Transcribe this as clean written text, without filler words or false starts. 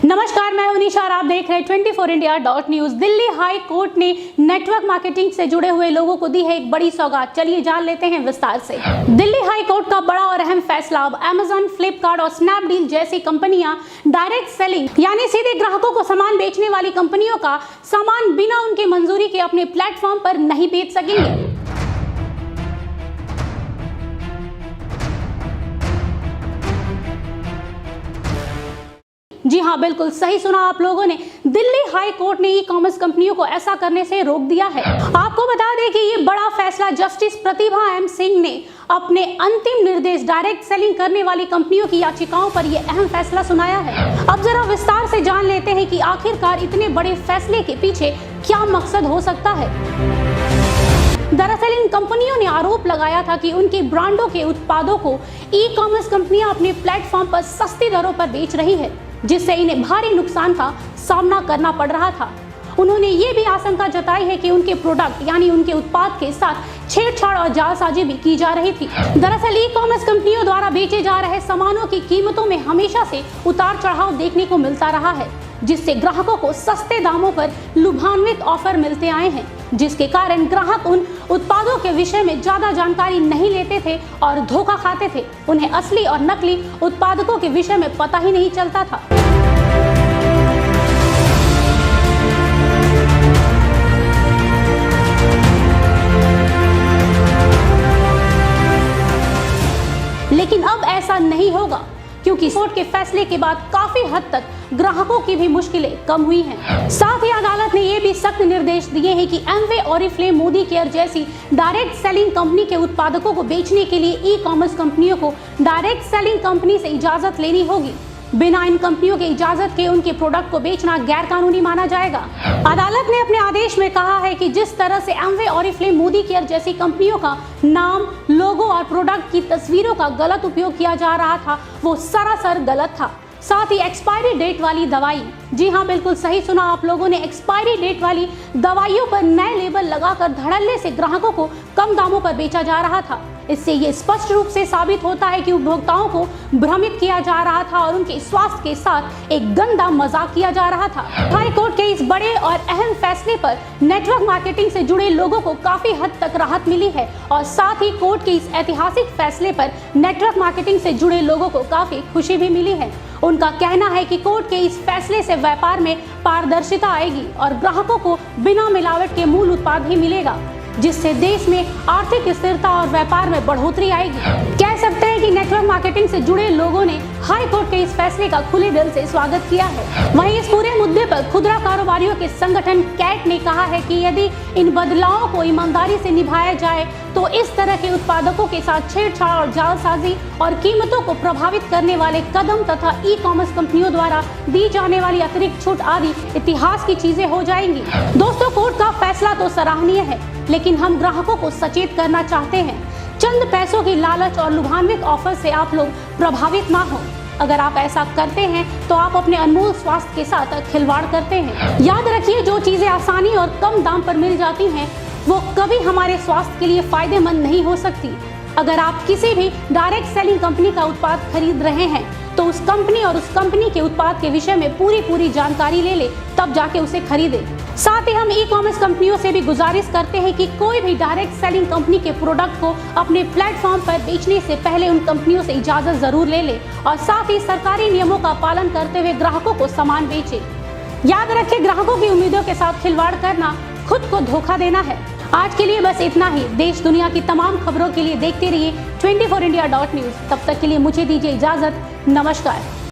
नमस्कार, मैं हूं निशा और आप देख रहे हैं 24india.news। दिल्ली हाई कोर्ट ने नेटवर्क मार्केटिंग से जुड़े हुए लोगों को दी है एक बड़ी सौगात। चलिए जान लेते हैं विस्तार से। दिल्ली हाई कोर्ट का बड़ा और अहम फैसला। अब अमेजन, फ्लिपकार्ट और स्नैपडील जैसी कंपनियां डायरेक्ट सेलिंग यानी सीधे ग्राहकों को सामान बेचने वाली कंपनियों का सामान बिना उनकी मंजूरी के अपने प्लेटफॉर्म पर नहीं बेच सकेंगे। जी हाँ, बिल्कुल सही सुना आप लोगों ने। दिल्ली हाई कोर्ट ने ई कॉमर्स कंपनियों को ऐसा करने से रोक दिया है। आपको बता दें कि ये बड़ा फैसला जस्टिस प्रतिभा एम सिंह ने अपने अंतिम निर्देश डायरेक्ट सेलिंग करने वाली कंपनियों की याचिकाओं पर यह अहम फैसला सुनाया है। अब जरा विस्तार से जान लेते हैं कि आखिरकार इतने बड़े फैसले के पीछे क्या मकसद हो सकता है। दरअसल इन कंपनियों ने आरोप लगाया था कि उनकी ब्रांडों के उत्पादों को ई कॉमर्स कंपनियां अपने प्लेटफॉर्म पर सस्ती दरों पर बेच रही है, जिससे इन्हें भारी नुकसान का सामना करना पड़ रहा था। उन्होंने ये भी आशंका जताई है कि उनके प्रोडक्ट यानी उनके उत्पाद के साथ छेड़छाड़ और जालसाजी भी की जा रही थी। दरअसल ई कॉमर्स कंपनियों द्वारा बेचे जा रहे सामानों की कीमतों में हमेशा से उतार चढ़ाव देखने को मिलता रहा है, जिससे ग्राहकों को सस्ते दामों पर लुभान्वित ऑफर मिलते आए हैं, जिसके कारण ग्राहक उन उत्पादों के विषय में ज्यादा जानकारी नहीं लेते थे और धोखा खाते थे। उन्हें असली और नकली उत्पादकों के विषय में पता ही नहीं चलता था। लेकिन अब ऐसा नहीं होगा, क्योंकि कोर्ट के फैसले के बाद काफी हद तक ग्राहकों की भी मुश्किलें कम हुई हैं। साथ ही अदालत ने ये भी सख्त निर्देश दिए हैं कि एमवे, ऑरिफ्लेम, मोदी केयर जैसी डायरेक्ट सेलिंग कंपनी के उत्पादकों को बेचने के लिए ई कॉमर्स कंपनियों को डायरेक्ट सेलिंग कंपनी से इजाजत लेनी होगी। बिना इन कंपनियों के इजाजत के उनके प्रोडक्ट को बेचना गैर कानूनी माना जाएगा। अदालत ने अपने आदेश में कहा है कि जिस तरह से एमवे, ऑरिफ्लेम, मोदी केयर जैसी कंपनियों का नाम, लोगो और प्रोडक्ट की तस्वीरों का गलत उपयोग किया जा रहा था, वो सरासर गलत था। साथ ही एक्सपायरी डेट वाली दवाई, जी हाँ बिल्कुल सही सुना आप लोगों ने, एक्सपायरी डेट वाली दवाइयों पर नए लेबल लगाकर धड़ल्ले से ग्राहकों को कम दामों पर बेचा जा रहा था। इससे ये स्पष्ट रूप से साबित होता है कि उपभोक्ताओं को भ्रमित किया जा रहा था और उनके स्वास्थ्य के साथ एक गंदा मजाक किया जा रहा था। हाई कोर्ट के इस बड़े और अहम फैसले पर नेटवर्क मार्केटिंग से जुड़े लोगों को काफी हद तक राहत मिली है और साथ ही कोर्ट के इस ऐतिहासिक फैसले पर नेटवर्क मार्केटिंग से जुड़े लोगों को काफी खुशी भी मिली है। उनका कहना है कि कोर्ट के इस फैसले से व्यापार में पारदर्शिता आएगी और ग्राहकों को बिना मिलावट के मूल उत्पाद ही मिलेगा, जिससे देश में आर्थिक स्थिरता और व्यापार में बढ़ोतरी आएगी। कह सकते हैं कि नेटवर्क मार्केटिंग से जुड़े लोगों ने हाई कोर्ट के इस फैसले का खुले दिल से स्वागत किया है। वहीं इस पूरे मुद्दे पर खुदरा कारोबारियों के संगठन कैट ने कहा है कि यदि इन बदलावों को ईमानदारी से निभाया जाए तो इस तरह के उत्पादकों के साथ छेड़छाड़ और जालसाजी और कीमतों को प्रभावित करने वाले कदम तथा ई कॉमर्स कंपनियों द्वारा दी जाने वाली अतिरिक्त छूट आदि इतिहास की चीजें हो जाएंगी। दोस्तों, कोर्ट का फैसला तो सराहनीय है, लेकिन हम ग्राहकों को सचेत करना चाहते हैं। चंद पैसों की लालच और लुभान्वित ऑफर से आप लोग प्रभावित ना हो। अगर आप ऐसा करते हैं तो आप अपने अनमोल स्वास्थ्य के साथ खिलवाड़ करते हैं। याद रखिए, जो चीजें आसानी और कम दाम पर मिल जाती हैं वो कभी हमारे स्वास्थ्य के लिए फायदेमंद नहीं हो सकती। अगर आप किसी भी डायरेक्ट सेलिंग कंपनी का उत्पाद खरीद रहे हैं तो उस कंपनी और उस कंपनी के उत्पाद के विषय में पूरी जानकारी ले ले, तब जाके उसे खरीदें। साथ ही हम ई कॉमर्स कंपनियों से भी गुजारिश करते हैं कि कोई भी डायरेक्ट सेलिंग कंपनी के प्रोडक्ट को अपने प्लेटफॉर्म पर बेचने से पहले उन कंपनियों से इजाजत जरूर ले ले और साथ ही सरकारी नियमों का पालन करते हुए ग्राहकों को सामान बेचे। याद रखें, ग्राहकों की उम्मीदों के साथ खिलवाड़ करना खुद को धोखा देना है। आज के लिए बस इतना ही। देश दुनिया की तमाम खबरों के लिए देखते रहिए 24india.news। तब तक के लिए मुझे दीजिए इजाजत। नमस्कार।